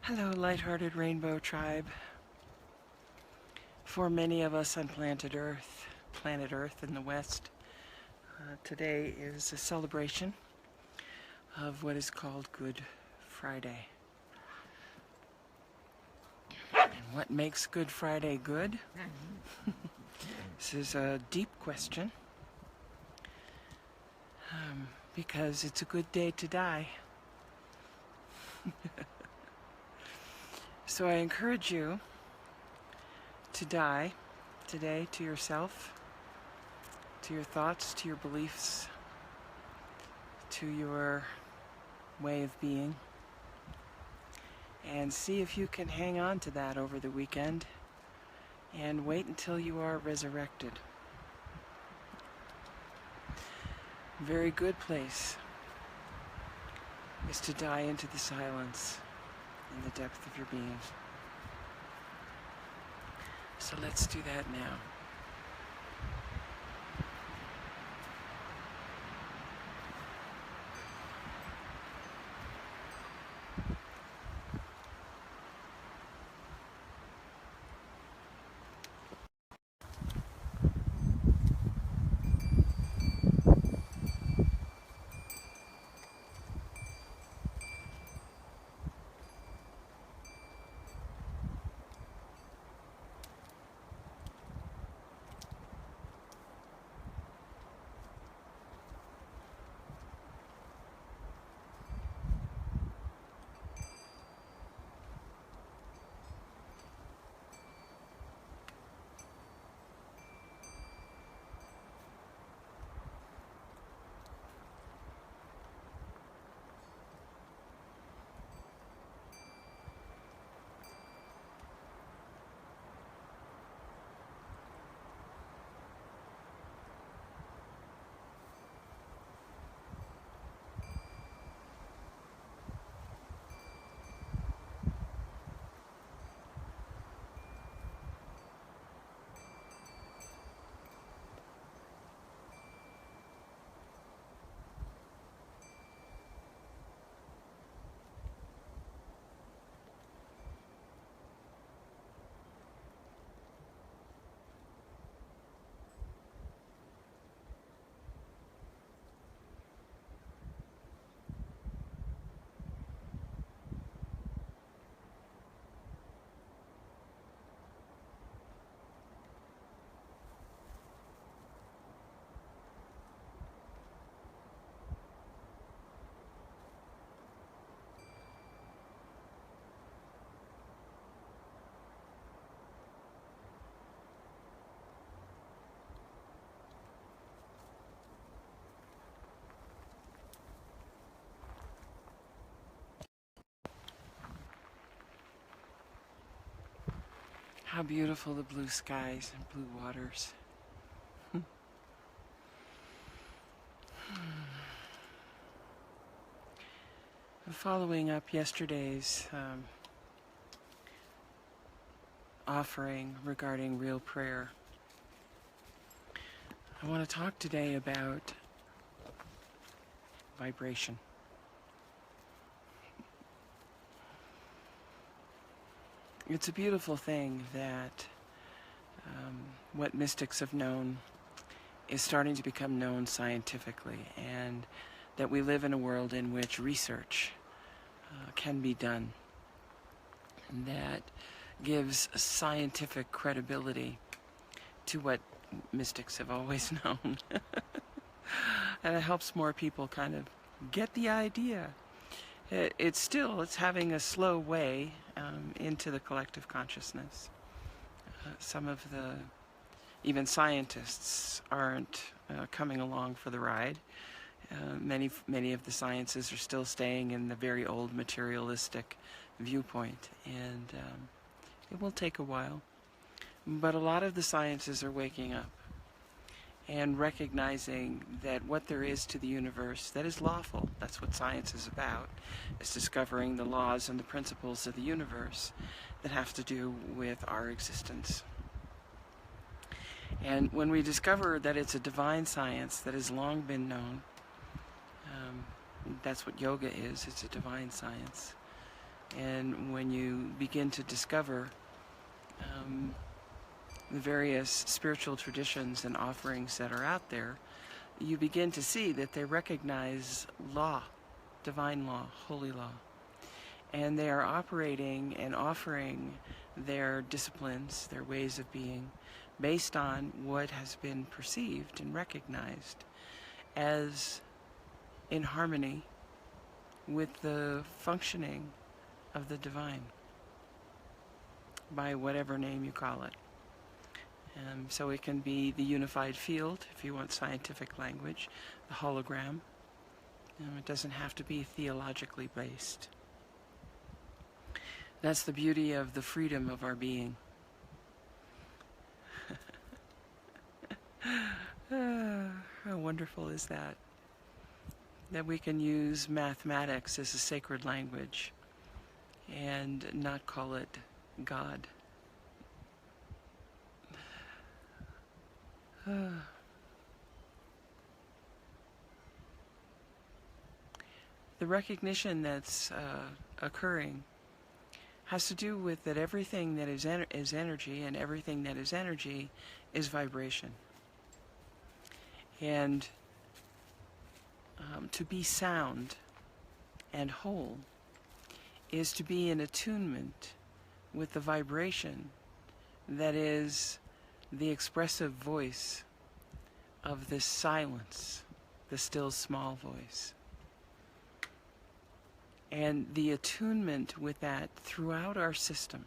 Hello, lighthearted rainbow tribe. For many of us on planet Earth in the West, today is a celebration of what is called Good Friday. And what makes Good Friday good? This is a deep question, because it's a good day to die. So I encourage you to die today to yourself, to your thoughts, to your beliefs, to your way of being, and see if you can hang on to that over the weekend and wait until you are resurrected. A very good place is to die into the silence in the depth of your being. So let's do that now. How beautiful the blue skies and blue waters. Following up yesterday's offering regarding real prayer, I want to talk today about vibration. It's a beautiful thing that what mystics have known is starting to become known scientifically, and that we live in a world in which research can be done, and that gives scientific credibility to what mystics have always known. And it helps more people kind of get the idea. It's having a slow way into the collective consciousness. Some of the even scientists aren't coming along for the ride. Many of the sciences are still staying in the very old materialistic viewpoint, and it will take a while. But a lot of the sciences are waking up and recognizing that what there is to the universe that is lawful, that's what science is about, is discovering the laws and the principles of the universe that have to do with our existence. And when we discover that it's a divine science that has long been known, that's what yoga is, it's a divine science. And when you begin to discover the various spiritual traditions and offerings that are out there, you begin to see that they recognize law, divine law, holy law. And they are operating and offering their disciplines, their ways of being, based on what has been perceived and recognized as in harmony with the functioning of the divine, by whatever name you call it. So it can be the unified field, if you want scientific language, the hologram. It doesn't have to be theologically based. That's the beauty of the freedom of our being. How wonderful is that? That we can use mathematics as a sacred language and not call it God. The recognition that's occurring has to do with that everything that is energy, and everything that is energy is vibration. And to be sound and whole is to be in attunement with the vibration that is the expressive voice of this silence, the still small voice. And the attunement with that throughout our system.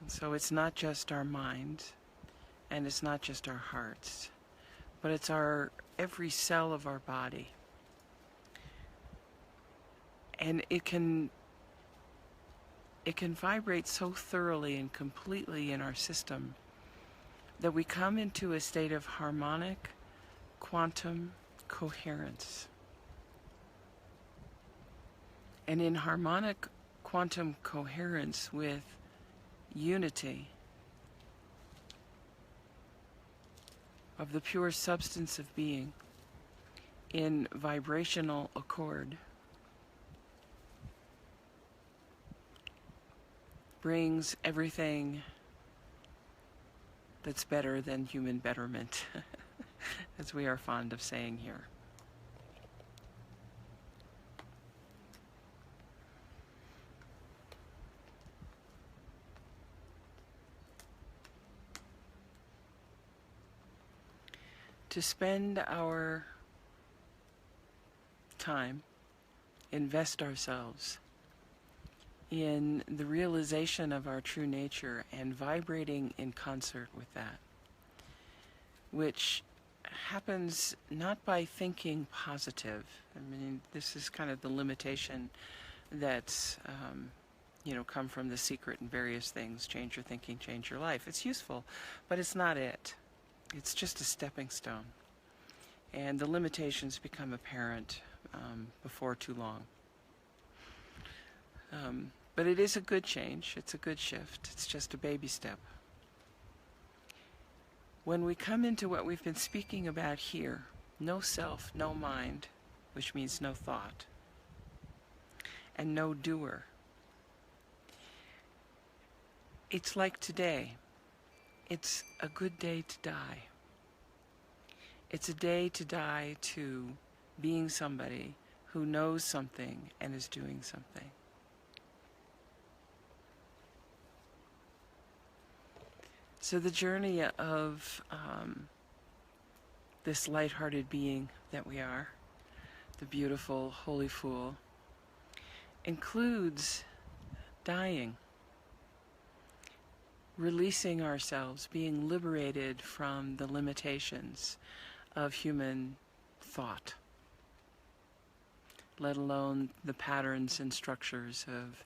So it's not just our mind, and it's not just our hearts, but it's our every cell of our body. And it can vibrate so thoroughly and completely in our system that we come into a state of harmonic quantum coherence. And in harmonic quantum coherence with unity of the pure substance of being, in vibrational accord, brings everything that's better than human betterment, as we are fond of saying here. To spend our time, invest ourselves in the realization of our true nature and vibrating in concert with that, which happens not by thinking positive. I mean, this is kind of the limitation that's, come from The Secret and various things. Change your thinking, change your life. It's useful, but it's not it. It's just a stepping stone. And the limitations become apparent before too long. But it is a good change. It's a good shift. It's just a baby step. When we come into what we've been speaking about here, no self, no mind, which means no thought, and no doer, it's like today. It's a good day to die. It's a day to die to being somebody who knows something and is doing something. So the journey of this light-hearted being that we are, the beautiful holy fool, includes dying, releasing ourselves, being liberated from the limitations of human thought, let alone the patterns and structures of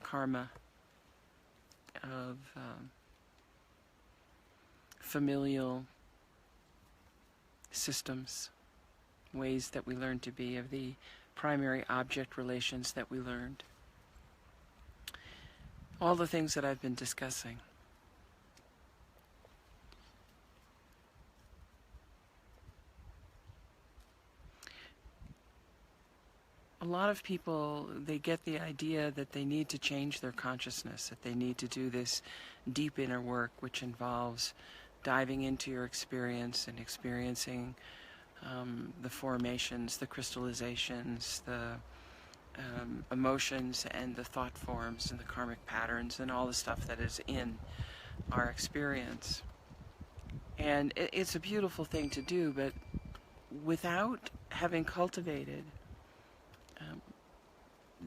karma, of familial systems, ways that we learn to be, of the primary object relations that we learned. All the things that I've been discussing. a lot of people, they get the idea that they need to change their consciousness, that they need to do this deep inner work, which involves diving into your experience and experiencing the formations, the crystallizations, the emotions and the thought forms and the karmic patterns and all the stuff that is in our experience. And it's a beautiful thing to do, but without having cultivated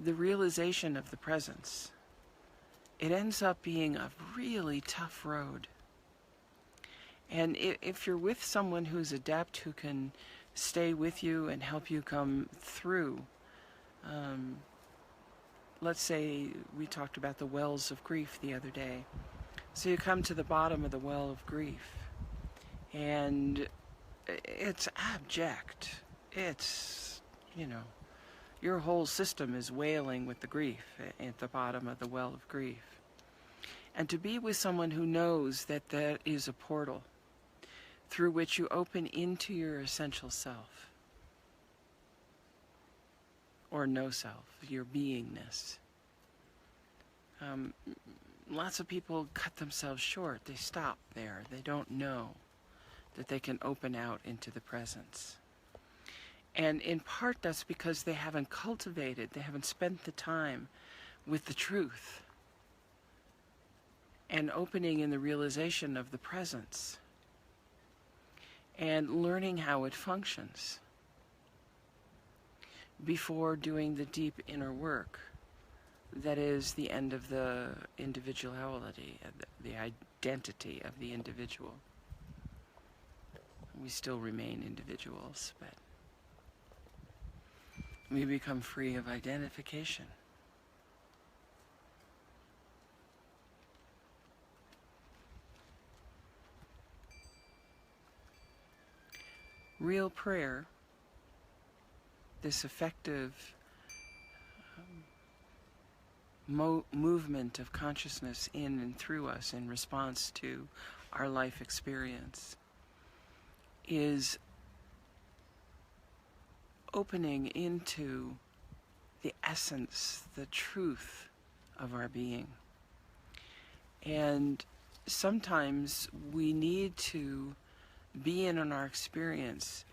the realization of the presence, it ends up being a really tough road. And if you're with someone who's adept, who can stay with you and help you come through, let's say we talked about the wells of grief the other day. So you come to the bottom of the well of grief, and it's abject. It's, your whole system is wailing with the grief at the bottom of the well of grief. And to be with someone who knows that that is a portal through which you open into your essential self, or no self, your beingness. Lots of people cut themselves short. They stop there. They don't know that they can open out into the presence. And in part that's because they haven't cultivated, they haven't spent the time with the truth and opening in the realization of the presence and learning how it functions before doing the deep inner work that is the end of the individuality, the identity of the individual. We still remain individuals, but we become free of identification. Real prayer, this effective movement of consciousness in and through us in response to our life experience, is opening into the essence, the truth of our being. And sometimes we need to be in on our experience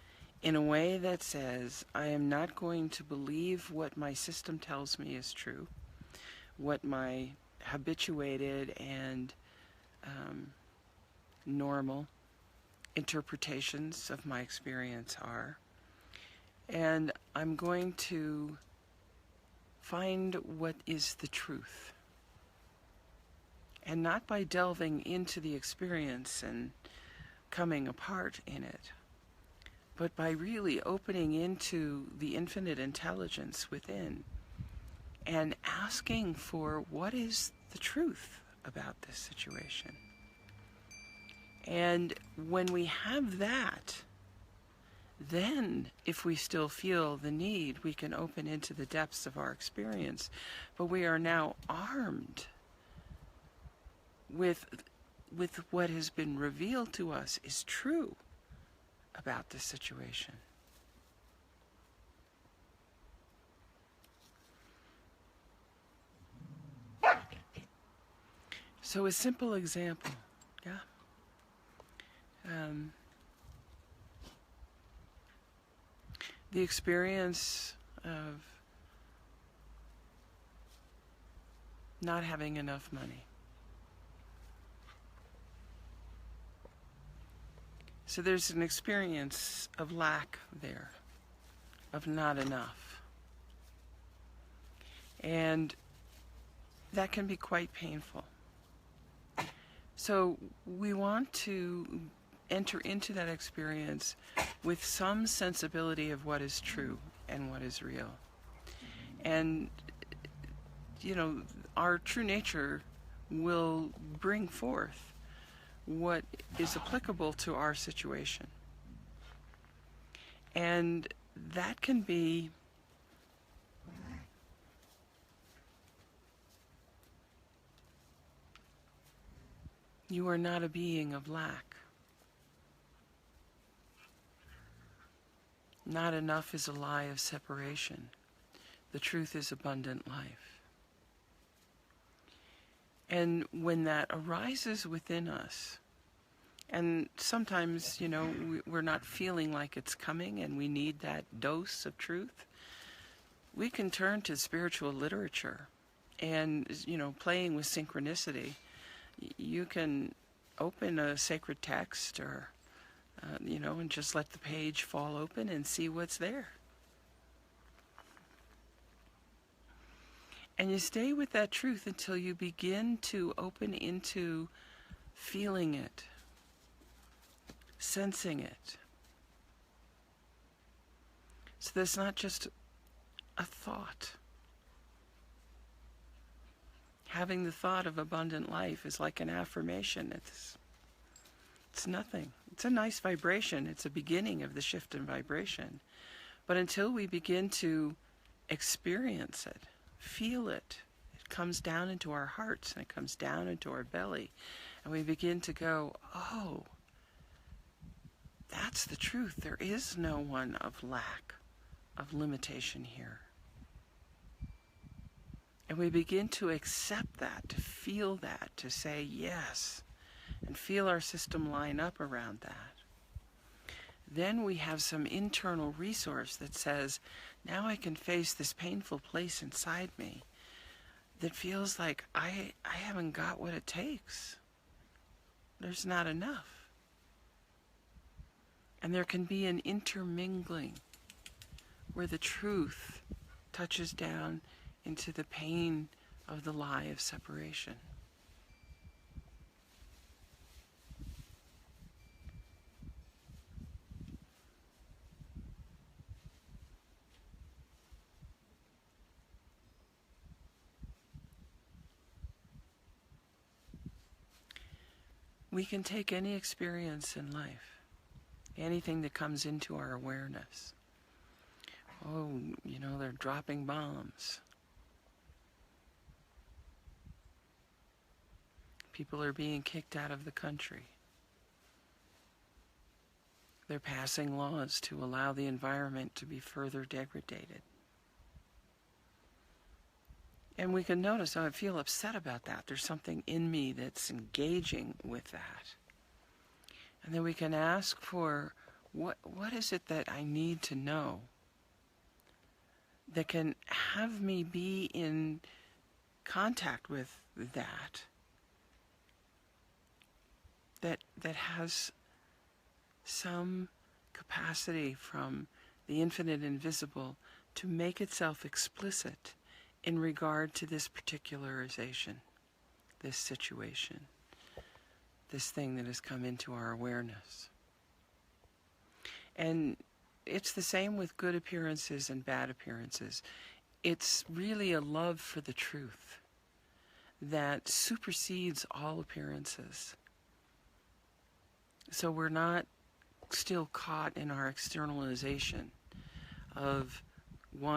in a way that says, I am not going to believe what my system tells me is true, what my habituated and normal interpretations of my experience are, and I'm going to find what is the truth. And not by delving into the experience and coming apart in it, but by really opening into the infinite intelligence within and asking for what is the truth about this situation. And when we have that, then if we still feel the need, we can open into the depths of our experience. But we are now armed with what has been revealed to us is true about this situation. So a simple example, the experience of not having enough money. So there's an experience of lack there, of not enough. And that can be quite painful. So we want to enter into that experience with some sensibility of what is true and what is real. And, our true nature will bring forth what is applicable to our situation. And that can be you are not a being of lack. Not enough is a lie of separation. The truth is abundant life. And when that arises within us, and sometimes, we're not feeling like it's coming and we need that dose of truth, we can turn to spiritual literature and, playing with synchronicity. You can open a sacred text or, and just let the page fall open and see what's there. And you stay with that truth until you begin to open into feeling it, sensing it. So that's not just a thought. Having the thought of abundant life is like an affirmation. It's nothing. It's a nice vibration. It's a beginning of the shift in vibration. But until we begin to experience it, feel it, it comes down into our hearts and it comes down into our belly. And we begin to go, oh, that's the truth. There is no one of lack, of limitation here. And we begin to accept that, to feel that, to say yes, and feel our system line up around that. Then we have some internal resource that says, now I can face this painful place inside me that feels like I haven't got what it takes. There's not enough. And there can be an intermingling where the truth touches down into the pain of the lie of separation. We can take any experience in life, anything that comes into our awareness. Oh, they're dropping bombs. People are being kicked out of the country. They're passing laws to allow the environment to be further degraded. And we can notice, I feel upset about that. There's something in me that's engaging with that. And then we can ask for, what is it that I need to know that can have me be in contact with that has some capacity from the infinite invisible to make itself explicit in regard to this particularization, this situation, this thing that has come into our awareness. And it's the same with good appearances and bad appearances. It's really a love for the truth that supersedes all appearances. So we're not still caught in our externalization of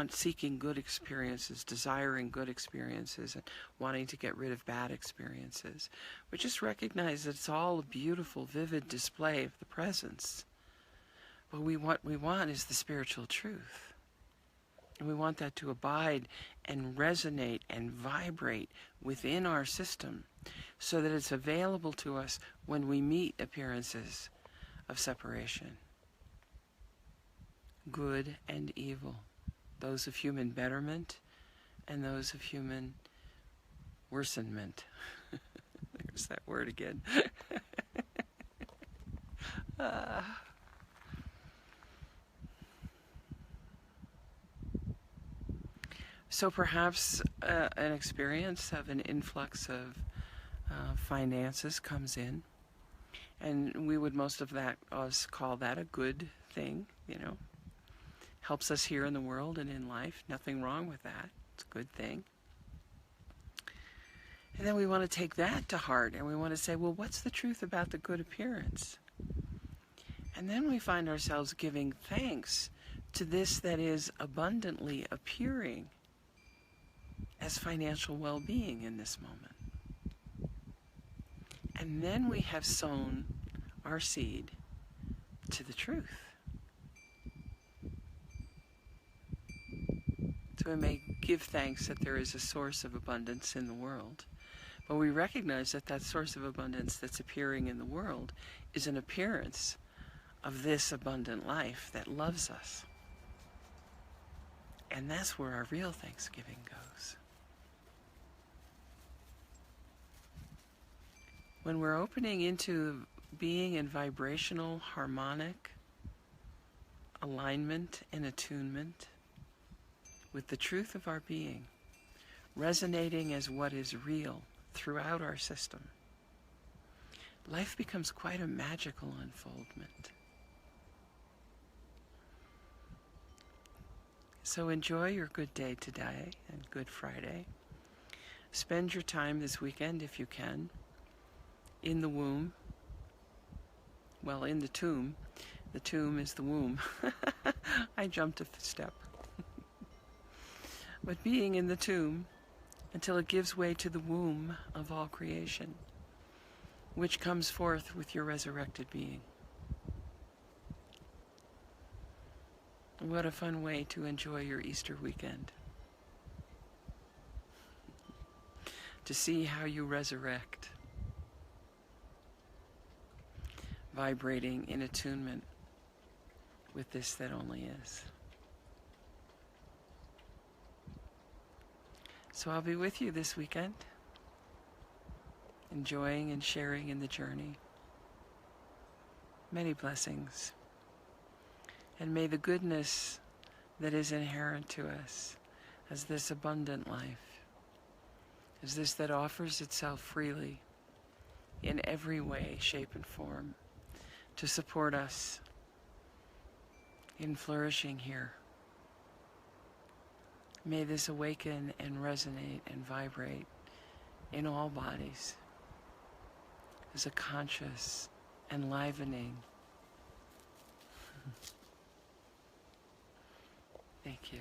seeking good experiences, desiring good experiences, and wanting to get rid of bad experiences. We just recognize that it's all a beautiful, vivid display of the presence. But what we want is the spiritual truth. And we want that to abide and resonate and vibrate within our system so that it's available to us when we meet appearances of separation. Good and evil. Those of human betterment and those of human worsenment. There's that word again. So perhaps an experience of an influx of finances comes in, and we would most of us call that a good thing, helps us here in the world and in life. Nothing wrong with that. It's a good thing. And then we want to take that to heart and we want to say, well, what's the truth about the good appearance? And then we find ourselves giving thanks to this that is abundantly appearing as financial well-being in this moment. And then we have sown our seed to the truth. So we may give thanks that there is a source of abundance in the world, but we recognize that that source of abundance that's appearing in the world is an appearance of this abundant life that loves us. And that's where our real thanksgiving goes. When we're opening into being in vibrational, harmonic alignment and attunement with the truth of our being, resonating as what is real throughout our system, life becomes quite a magical unfoldment. So enjoy your good day today and Good Friday. Spend your time this weekend, if you can, in the womb. Well, in the tomb. The tomb is the womb. I jumped a step. But being in the tomb until it gives way to the womb of all creation, which comes forth with your resurrected being. What a fun way to enjoy your Easter weekend. To see how you resurrect, vibrating in attunement with this that only is. So I'll be with you this weekend, enjoying and sharing in the journey. Many blessings. And may the goodness that is inherent to us as this abundant life, as this that offers itself freely in every way, shape, and form to support us in flourishing here. May this awaken and resonate and vibrate in all bodies as a conscious, enlivening. Thank you.